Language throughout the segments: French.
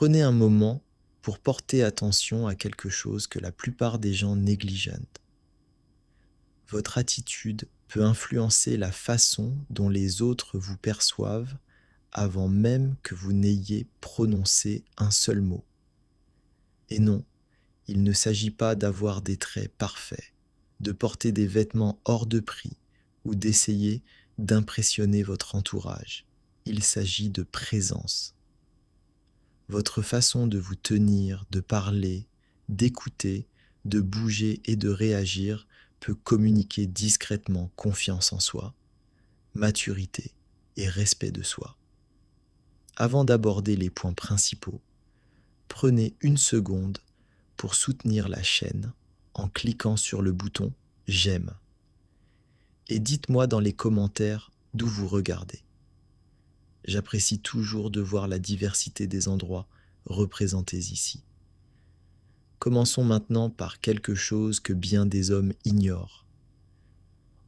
Prenez un moment pour porter attention à quelque chose que la plupart des gens négligent. Votre attitude peut influencer la façon dont les autres vous perçoivent avant même que vous n'ayez prononcé un seul mot. Et non, il ne s'agit pas d'avoir des traits parfaits, de porter des vêtements hors de prix ou d'essayer d'impressionner votre entourage. Il s'agit de présence. Votre façon de vous tenir, de parler, d'écouter, de bouger et de réagir peut communiquer discrètement confiance en soi, maturité et respect de soi. Avant d'aborder les points principaux, prenez une seconde pour soutenir la chaîne en cliquant sur le bouton « J'aime » et dites-moi dans les commentaires d'où vous regardez. J'apprécie toujours de voir la diversité des endroits représentés ici. Commençons maintenant par quelque chose que bien des hommes ignorent.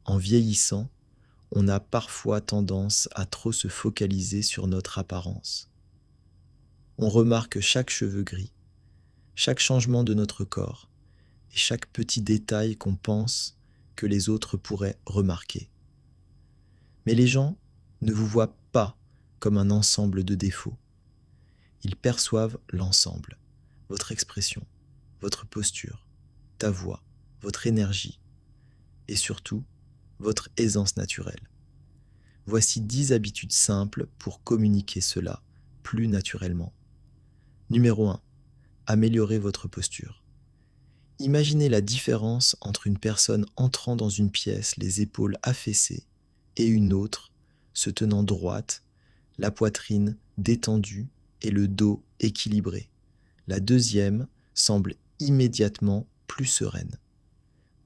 En vieillissant, on a parfois tendance à trop se focaliser sur notre apparence. On remarque chaque cheveu gris, chaque changement de notre corps et chaque petit détail qu'on pense que les autres pourraient remarquer. Mais les gens ne vous voient pas comme un ensemble de défauts. Ils perçoivent l'ensemble, votre expression, votre posture, ta voix, votre énergie et surtout votre aisance naturelle. Voici 10 habitudes simples pour communiquer cela plus naturellement. Numéro 1. Améliorez votre posture. Imaginez la différence entre une personne entrant dans une pièce les épaules affaissées et une autre se tenant droite, la poitrine détendue et le dos équilibré. La deuxième semble immédiatement plus sereine.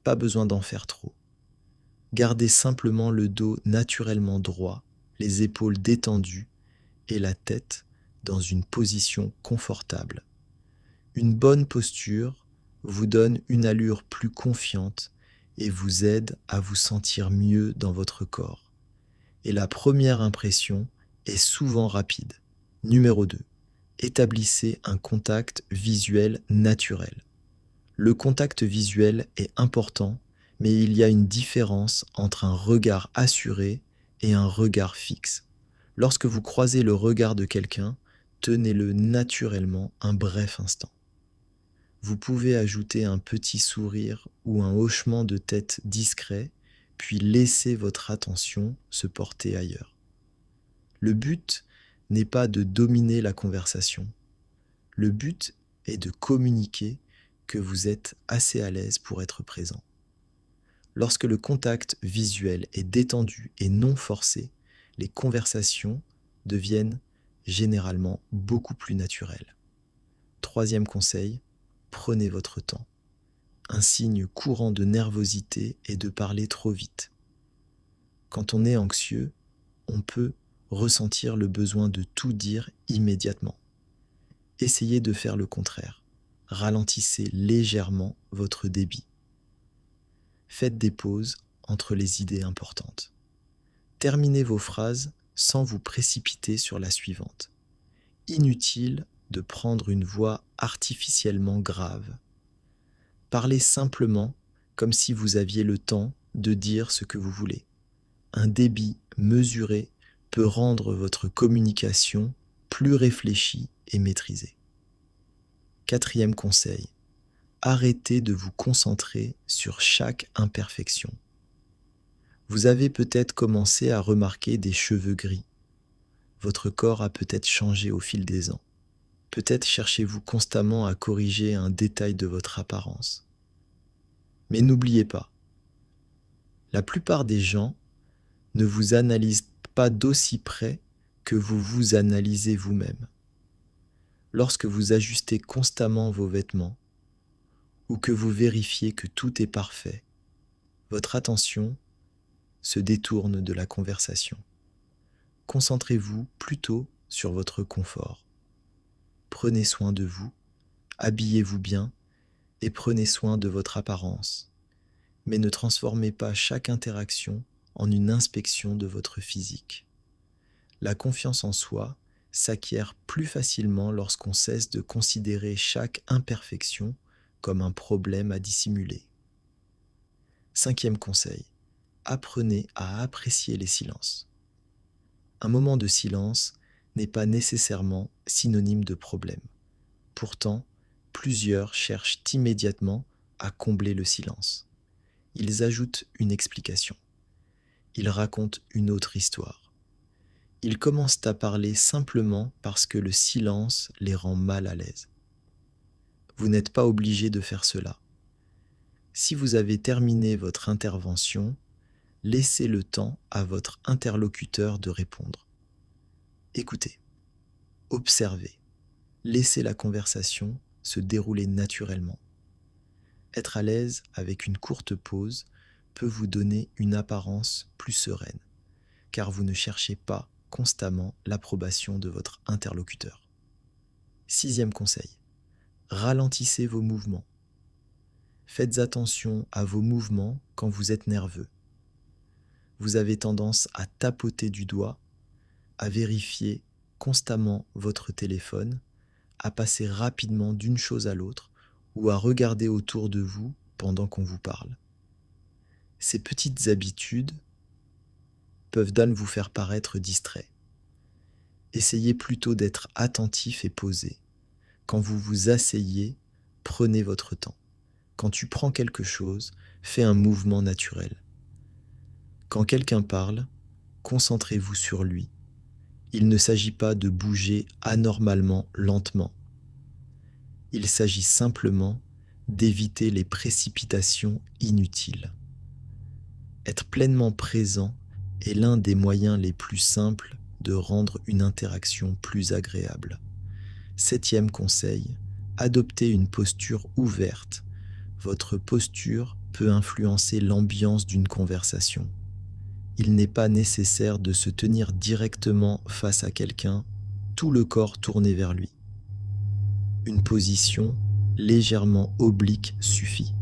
Pas besoin d'en faire trop. Gardez simplement le dos naturellement droit, les épaules détendues et la tête dans une position confortable. Une bonne posture vous donne une allure plus confiante et vous aide à vous sentir mieux dans votre corps. Et la première impression est souvent rapide. Numéro 2. Établissez un contact visuel naturel. Le contact visuel est important, mais il y a une différence entre un regard assuré et un regard fixe. Lorsque vous croisez le regard de quelqu'un, tenez-le naturellement un bref instant. Vous pouvez ajouter un petit sourire ou un hochement de tête discret, puis laisser votre attention se porter ailleurs. Le but n'est pas de dominer la conversation. Le but est de communiquer que vous êtes assez à l'aise pour être présent. Lorsque le contact visuel est détendu et non forcé, les conversations deviennent généralement beaucoup plus naturelles. Troisième conseil, prenez votre temps. Un signe courant de nervosité est de parler trop vite. Quand on est anxieux, on peut ressentir le besoin de tout dire immédiatement. Essayez de faire le contraire. Ralentissez légèrement votre débit. Faites des pauses entre les idées importantes. Terminez vos phrases sans vous précipiter sur la suivante. Inutile de prendre une voix artificiellement grave. Parlez simplement comme si vous aviez le temps de dire ce que vous voulez. Un débit mesuré peut rendre votre communication plus réfléchie et maîtrisée. Quatrième conseil, arrêtez de vous concentrer sur chaque imperfection. Vous avez peut-être commencé à remarquer des cheveux gris. Votre corps a peut-être changé au fil des ans. Peut-être cherchez-vous constamment à corriger un détail de votre apparence. Mais n'oubliez pas, la plupart des gens ne vous analysent pas d'aussi près que vous vous analysez vous-même. Lorsque vous ajustez constamment vos vêtements ou que vous vérifiez que tout est parfait, votre attention se détourne de la conversation. Concentrez-vous plutôt sur votre confort. Prenez soin de vous, habillez-vous bien et prenez soin de votre apparence. Mais ne transformez pas chaque interaction en une inspection de votre physique. La confiance en soi, s'acquiert plus facilement lorsqu'on cesse de considérer chaque imperfection comme un problème à dissimuler. Cinquième conseil, apprenez à apprécier les silences. Un moment de silence n'est pas nécessairement synonyme de problème. Pourtant, plusieurs cherchent immédiatement à combler le silence. Ils ajoutent une explication. Ils racontent une autre histoire. Ils commencent à parler simplement parce que le silence les rend mal à l'aise. Vous n'êtes pas obligé de faire cela. Si vous avez terminé votre intervention, laissez le temps à votre interlocuteur de répondre. Écoutez, observez, laissez la conversation se dérouler naturellement. Être à l'aise avec une courte pause peut vous donner une apparence plus sereine, car vous ne cherchez pas constamment l'approbation de votre interlocuteur. Sixième conseil, ralentissez vos mouvements. Faites attention à vos mouvements quand vous êtes nerveux. Vous avez tendance à tapoter du doigt, à vérifier constamment votre téléphone, à passer rapidement d'une chose à l'autre ou à regarder autour de vous pendant qu'on vous parle. Ces petites habitudes peuvent vous faire paraître distrait. Essayez plutôt d'être attentif et posé. Quand vous vous asseyez, prenez votre temps. Quand tu prends quelque chose, fais un mouvement naturel. Quand quelqu'un parle, concentrez-vous sur lui. Il ne s'agit pas de bouger anormalement lentement. Il s'agit simplement d'éviter les précipitations inutiles. Être pleinement présent est l'un des moyens les plus simples de rendre une interaction plus agréable. Septième conseil, adoptez une posture ouverte. Votre posture peut influencer l'ambiance d'une conversation. Il n'est pas nécessaire de se tenir directement face à quelqu'un, tout le corps tourné vers lui. Une position légèrement oblique suffit.